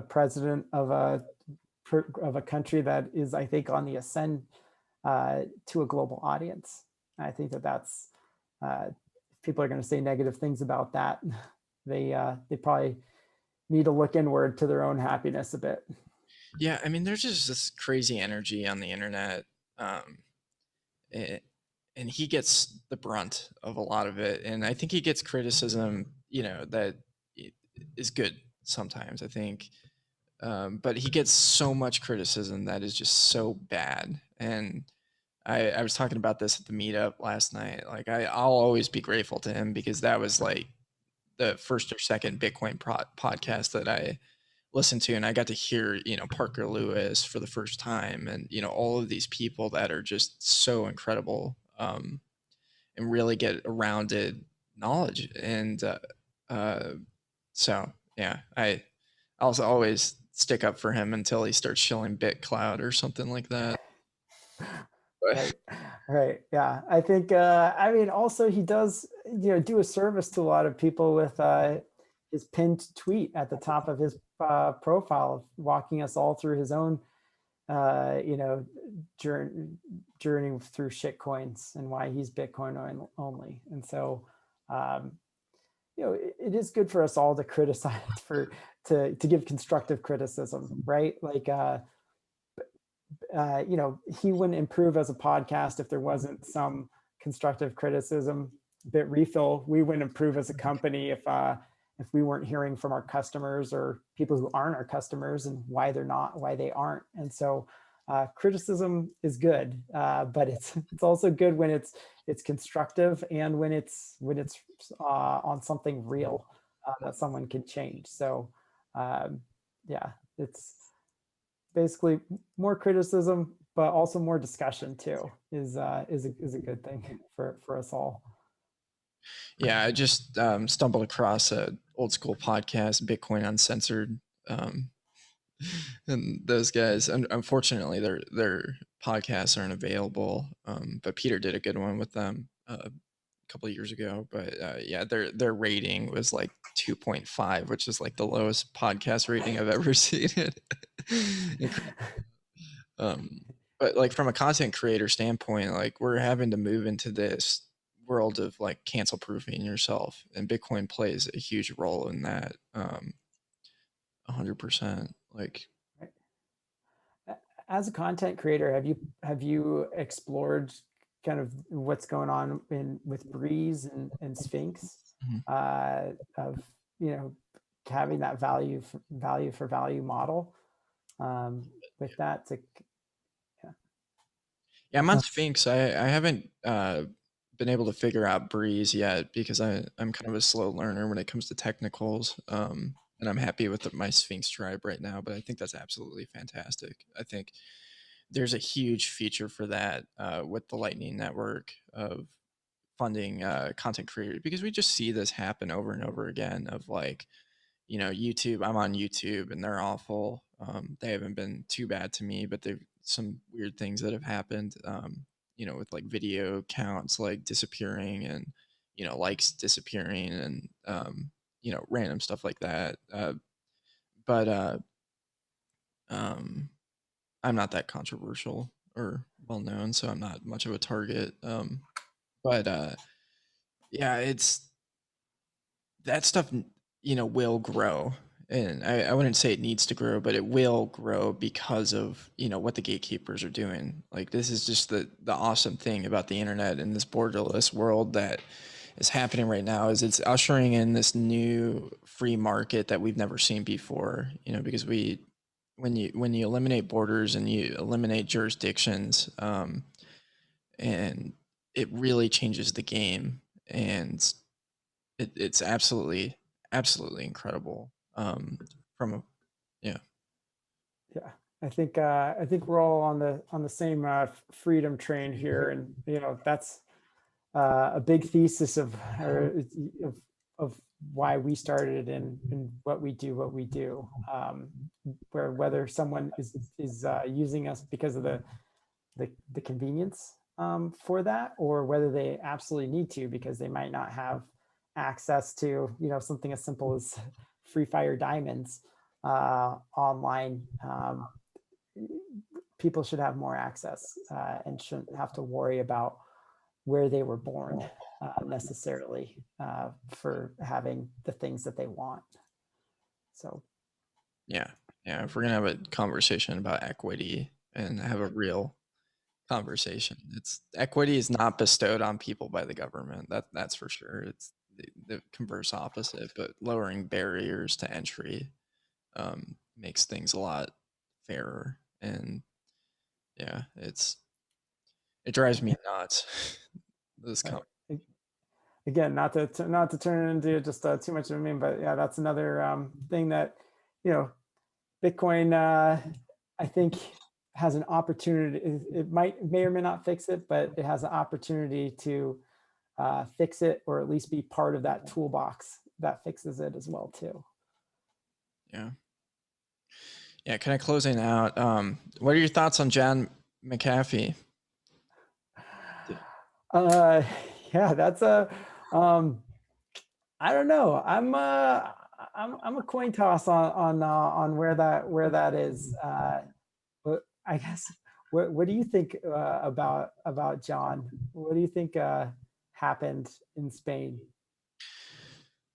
president of a country that is, I think, on the ascend to a global audience. I think that's if people are going to say negative things about that, they probably need to look inward to their own happiness a bit. yeah, I mean, there's just this crazy energy on the internet. Um, it, and he gets the brunt of a lot of it. And I think he gets criticism, that is good sometimes, I think. But he gets so much criticism that is just so bad. And I was talking about this at the meetup last night. Like, I'll always be grateful to him because that was like the first or second Bitcoin podcast that I listened to, and I got to hear, Parker Lewis for the first time, and all of these people that are just so incredible, and really get a rounded knowledge. And uh, so yeah, I also always stick up for him until he starts shilling BitCloud or something like that. But Right, right, yeah. I think I mean, also he does do a service to a lot of people with his pinned tweet at the top of his profile, walking us all through his own uh, you know journey, journey through shit coins and why he's Bitcoin only. And so um, it is good for us all to criticize, to give constructive criticism, right? Like he wouldn't improve as a podcast if there wasn't some constructive criticism. Bitrefill, we wouldn't improve as a company if we weren't hearing from our customers or people who aren't our customers and why they aren't. And so criticism is good, but it's also good when it's constructive and when it's on something real that someone can change. So yeah, it's basically more criticism, but also more discussion too is a good thing for us all. yeah, I just stumbled across a old school podcast, Bitcoin Uncensored. Um, and those guys, unfortunately, their podcasts aren't available. But Peter did a good one with them a couple of years ago. But yeah, their rating was like 2.5, which is like the lowest podcast rating I've ever seen. um, but like from a content creator standpoint, like we're having to move into this world of like cancel proofing yourself, and Bitcoin plays a huge role in that. 100%. Like, As a content creator, have you explored kind of what's going on with Breeze and Sphinx, mhm. of you know having that value for value model, with that to yeah. Yeah, I'm on Sphinx. I haven't been able to figure out Breeze yet because I'm kind of a slow learner when it comes to technicals. And I'm happy with my Sphinx tribe right now, but I think that's absolutely fantastic. I think there's a huge feature for that with the Lightning Network of funding content creators, because we just see this happen over and over again of like, YouTube. I'm on YouTube and they're awful. They haven't been too bad to me, but there's some weird things that have happened. with like video counts like disappearing and, likes disappearing and, random stuff like that. But um, I'm not that controversial or well known, so I'm not much of a target. But yeah, it's that stuff, will grow. And I wouldn't say it needs to grow, but it will grow because of, what the gatekeepers are doing. Like this is just the awesome thing about the internet and this borderless world that is happening right now is it's ushering in this new free market that we've never seen before, because when you eliminate borders and you eliminate jurisdictions, and it really changes the game. And it's absolutely incredible. From a yeah. Yeah, I think we're all on the same freedom train here, and that's a big thesis of of why we started and what we do. Where whether someone is using us because of the convenience for that, or whether they absolutely need to because they might not have access to something as simple as free fire diamonds online. People should have more access and shouldn't have to worry about where they were born necessarily for having the things that they want. So Yeah. If we're gonna have a conversation about equity and have a real conversation, it's equity is not bestowed on people by the government. That's for sure. It's the converse opposite, but lowering barriers to entry makes things a lot fairer. And yeah, it drives me nuts. This again, not to turn it into just too much of a meme, but yeah, that's another thing that you know Bitcoin I think has an opportunity. It may or may not fix it, but it has an opportunity to fix it, or at least be part of that toolbox that fixes it as well too. Yeah. Kind of closing out. What are your thoughts on John McCafee? Uh, yeah, that's a I don't know. I'm a coin toss on where that is. But I guess what do you think about John? What do you think happened in Spain?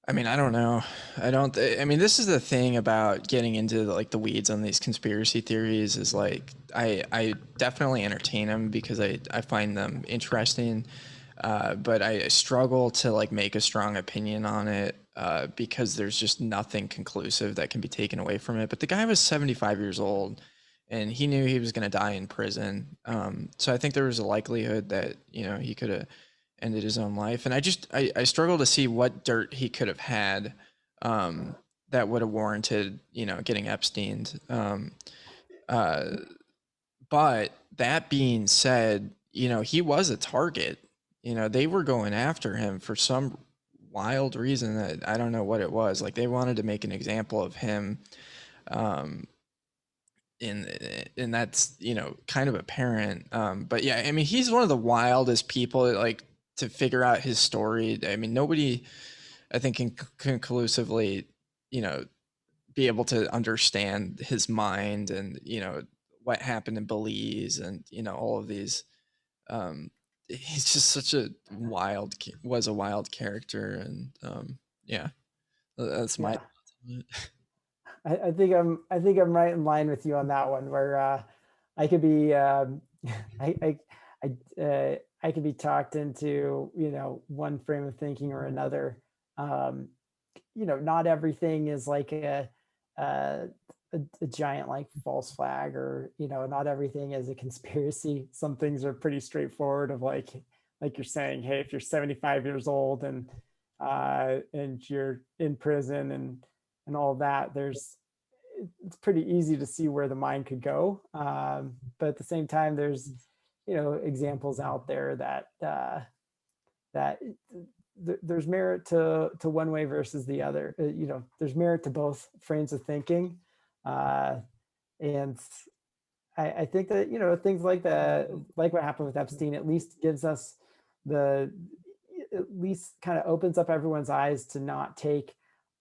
I mean, I don't know. I mean, this is the thing about getting into like the weeds on these conspiracy theories is like I definitely entertain them because I find them interesting, but I struggle to like make a strong opinion on it because there's just nothing conclusive that can be taken away from it. But the guy was 75 years old, and he knew he was going to die in prison. So I think there was a likelihood that he could have ended his own life. And I struggle to see what dirt he could have had that would have warranted, getting Epsteined. Uh, but that being said, he was a target. They were going after him for some wild reason that I don't know what it was. Like they wanted to make an example of him. Um, and that's kind of apparent, but yeah, I mean he's one of the wildest people that, like, to figure out his story. I mean nobody I think can conclusively you know be able to understand his mind and what happened in Belize and all of these. He's just such a was a wild character. And yeah, that's my Yeah, I think I'm right in line with you on that one. Where I could be I I could be talked into one frame of thinking or another. Um, not everything is like a, a giant like false flag, or not everything is a conspiracy. Some things are pretty straightforward. Of like you're saying, hey, if you're 75 years old and you're in prison and all that, it's pretty easy to see where the mind could go. But at the same time, there's examples out there that there's merit to one way versus the other. There's merit to both frames of thinking, and I think that, things like like what happened with Epstein, at least gives us the, at least kind of opens up everyone's eyes to not take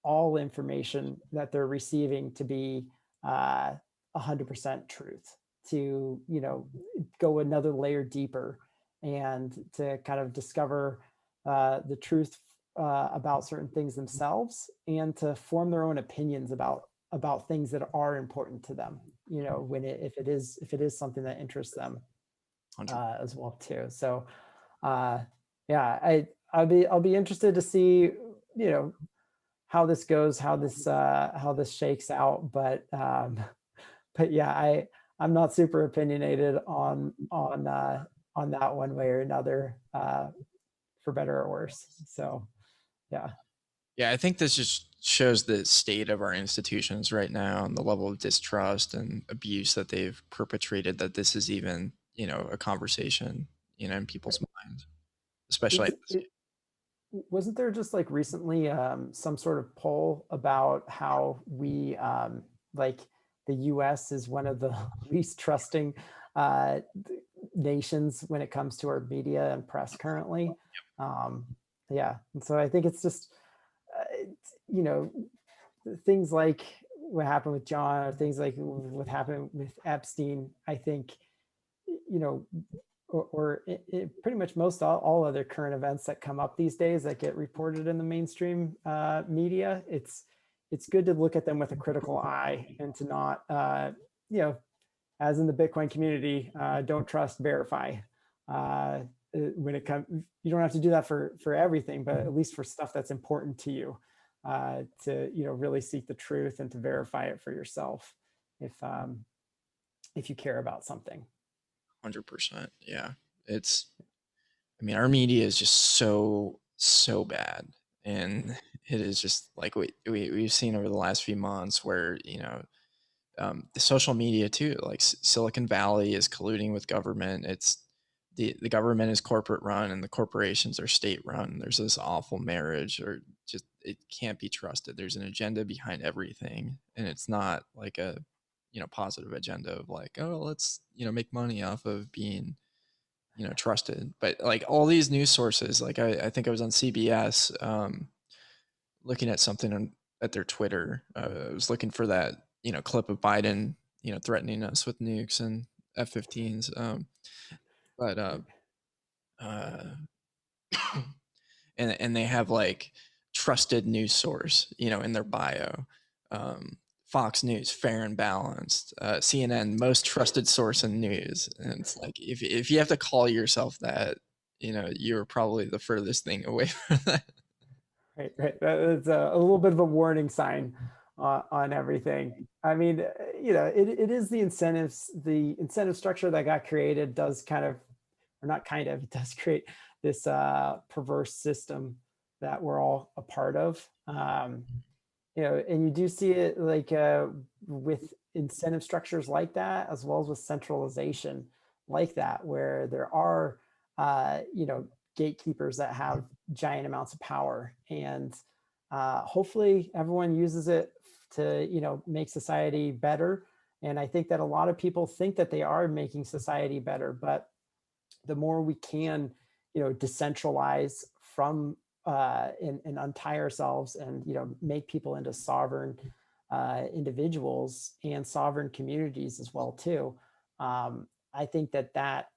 all information that they're receiving to be 100% truth, to, go another layer deeper and to kind of discover the truth about certain things themselves, and to form their own opinions about things that are important to them, when if it is something that interests them 100. as well too. So uh yeah, I'll be interested to see, how this goes, how this shakes out. But yeah, I'm not super opinionated on that one way or another, for better or worse. So yeah. Yeah, I think this just shows the state of our institutions right now and the level of distrust and abuse that they've perpetrated, that this is even, a conversation, in people's minds, especially Is at this. it, wasn't there just like recently some sort of poll about how we like the US is one of the least trusting uh, nations when it comes to our media and press currently? Um, yeah, and so I think it's just you know things like what happened with John, or things like what happened with Epstein. I think, you know or pretty much most all other current events that come up these days that get reported in the mainstream media, it's good to look at them with a critical eye, and to not, you know, as in the Bitcoin community, don't trust, verify. When it comes, you don't have to do that for everything, but at least for stuff that's important to you, to, really seek the truth and to verify it for yourself, if you care about something. 100%. Yeah. It's, I mean, our media is just so bad. And it is just like we've seen over the last few months where, the social media too, like Silicon Valley is colluding with government. It's the government is corporate run and the corporations are state run. There's this awful marriage, or just it can't be trusted. There's an agenda behind everything, and it's not like a positive agenda of like, oh, let's make money off of being trusted. But like all these news sources, like I think I was on CBS looking at something at their Twitter. I was looking for that clip of Biden threatening us with nukes and F-15s. But uh, and they have like trusted news source in their bio. Um, Fox News, fair and balanced. CNN, most trusted source in news. And it's like if you have to call yourself that, you're probably the furthest thing away from that. Right, right. That's a little bit of a warning sign on everything. I mean, it is the incentive structure that got created does kind of, or not kind of, it does create this perverse system that we're all a part of. And you do see it like with incentive structures like that, as well as with centralization like that, where there are, gatekeepers that have giant amounts of power, and hopefully everyone uses it to, make society better. And I think that a lot of people think that they are making society better, but the more we can, decentralize from and untie ourselves, and make people into sovereign individuals and sovereign communities as well too. I think that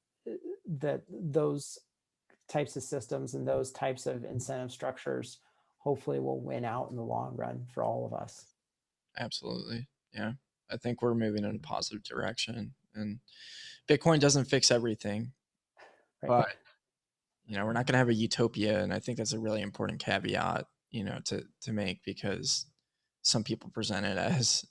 those types of systems and those types of incentive structures hopefully will win out in the long run for all of us. Absolutely. Yeah. I think we're moving in a positive direction, and Bitcoin doesn't fix everything, Right. but we're not going to have a utopia. And I think that's a really important caveat, to make, because some people present it as,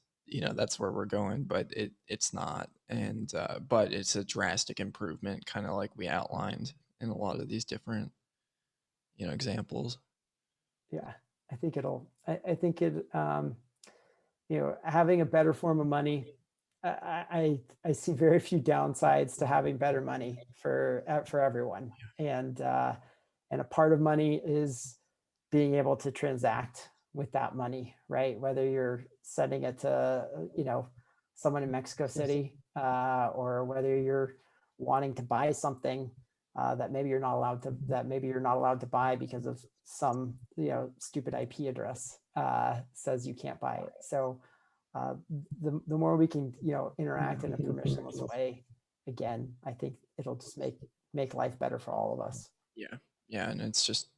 that's where we're going, but it's not. And, but it's a drastic improvement, kind of like we outlined in a lot of these different, examples. Yeah. I think it, having a better form of money, I see very few downsides to having better money for everyone. And a part of money is being able to transact with that money, right? Whether you're sending it to, someone in Mexico City, or whether you're wanting to buy something that maybe you're not allowed to buy because of some stupid IP address says you can't buy it. So the more we can interact in a permissionless way, again, I think it'll just make life better for all of us. Yeah, and it's just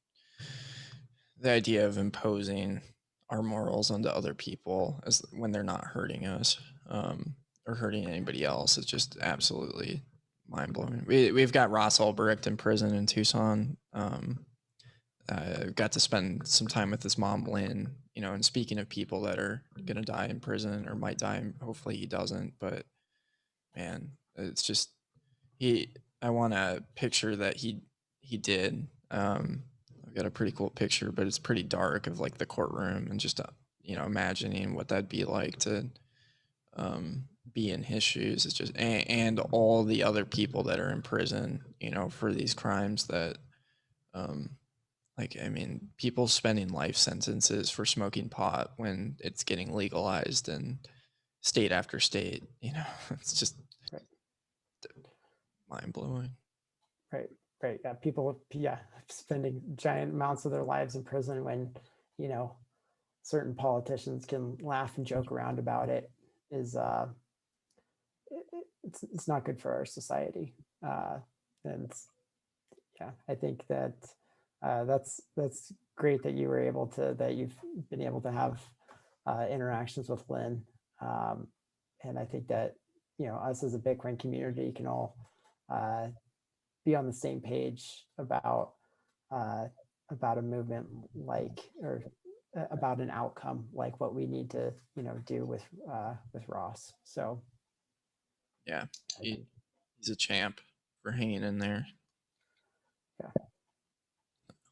the idea of imposing our morals onto other people as when they're not hurting us or hurting anybody else is just absolutely mind-blowing. We've got Ross Ulbricht in prison in Tucson. Got to spend some time with his mom, Lynn, and speaking of people that are going to die in prison or might die, hopefully he doesn't, but man, it's just, I want a picture that he did. I've got a pretty cool picture, but it's pretty dark of like the courtroom and just, imagining what that'd be like to be in his shoes. It's just, and all the other people that are in prison, for these crimes that, people spending life sentences for smoking pot when it's getting legalized in state after state, it's just mind-blowing. Right. People spending giant amounts of their lives in prison when, certain politicians can laugh and joke around about it is, it's not good for our society. And I think that that's great that you've been able to have interactions with Lynn. And I think that, us as a Bitcoin community can all be on the same page about a movement or about an outcome like what we need to, do with Ross. So yeah, he's a champ for hanging in there. Yeah.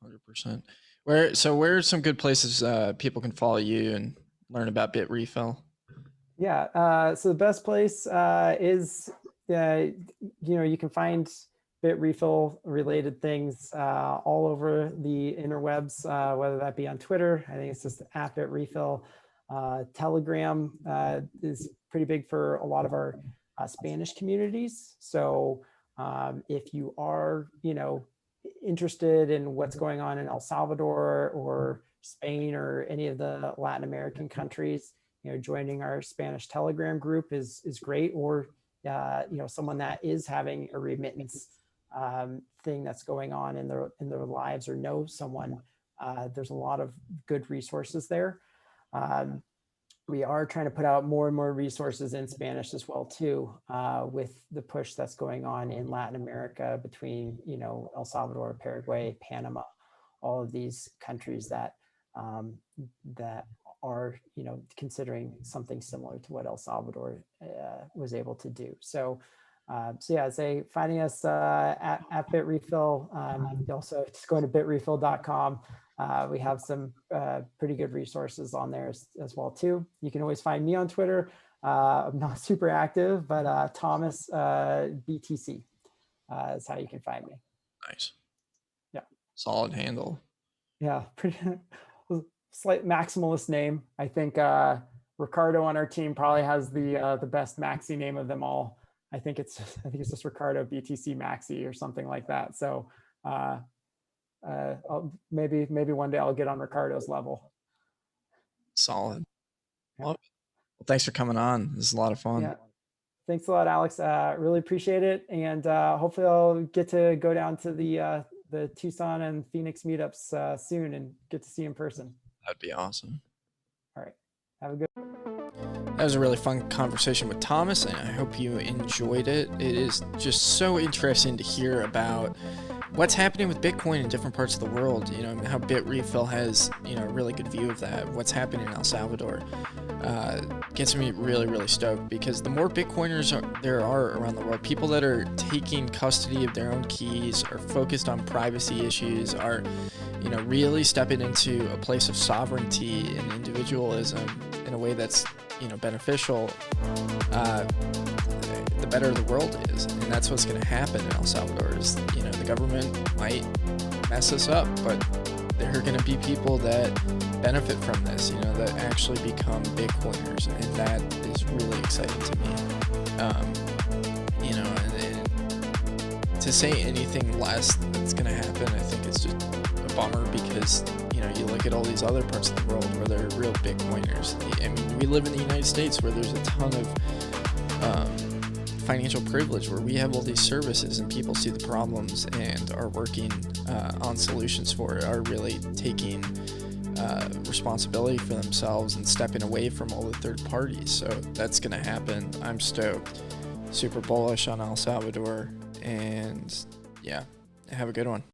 100%. Where are some good places people can follow you and learn about Bitrefill? Yeah. So the best place is, you can find Bitrefill related things all over the interwebs, whether that be on Twitter. I think it's just @Bitrefill. Telegram is pretty big for a lot of our Spanish communities. So if you are, interested in what's going on in El Salvador or Spain or any of the Latin American countries, joining our Spanish Telegram group is great. Or someone that is having a remittance thing that's going on in their lives, or know someone, there's a lot of good resources there. We are trying to put out more and more resources in Spanish as well too, with the push that's going on in Latin America between El Salvador, Paraguay, Panama, all of these countries that are considering something similar to what El Salvador was able to do. So say finding us at Bitrefill. Also just going to bitrefill.com. We have some pretty good resources on there as well too. You can always find me on Twitter. I'm not super active, but Thomas BTC is how you can find me. Nice. Yeah. Solid handle. Yeah. Pretty slight maximalist name. I think Ricardo on our team probably has the best maxi name of them all. I think it's just Ricardo BTC Maxi or something like that. So maybe one day I'll get on Ricardo's level. Solid. Well, thanks for coming on. This is a lot of fun. Yeah. Thanks a lot, Alex. Really appreciate it. And hopefully I'll get to go down to the Tucson and Phoenix meetups soon and get to see you in person. That'd be awesome. All right. Have a good. That was a really fun conversation with Thomas, and I hope you enjoyed it. It is just so interesting to hear about what's happening with Bitcoin in different parts of the world, how Bitrefill has, a really good view of that, what's happening in El Salvador. Gets me really, really stoked, because the more Bitcoiners there are around the world, people that are taking custody of their own keys, are focused on privacy issues, are, really stepping into a place of sovereignty and individualism in a way that's, beneficial, the better the world is. And that's what's going to happen in El Salvador is, the government might mess us up, but there are going to be people that benefit from this, that actually become Bitcoiners. And that is really exciting to me. you know, and to say anything less that's going to happen, I think it's just a bummer, because, you know, you look at all these other parts of the world where there are real Bitcoiners. I mean, we live in the United States where there's a ton of financial privilege, where we have all these services and people see the problems and are working on solutions for it, are really taking responsibility for themselves and stepping away from all the third parties. So that's going to happen. I'm stoked. Super bullish on El Salvador. And yeah, have a good one.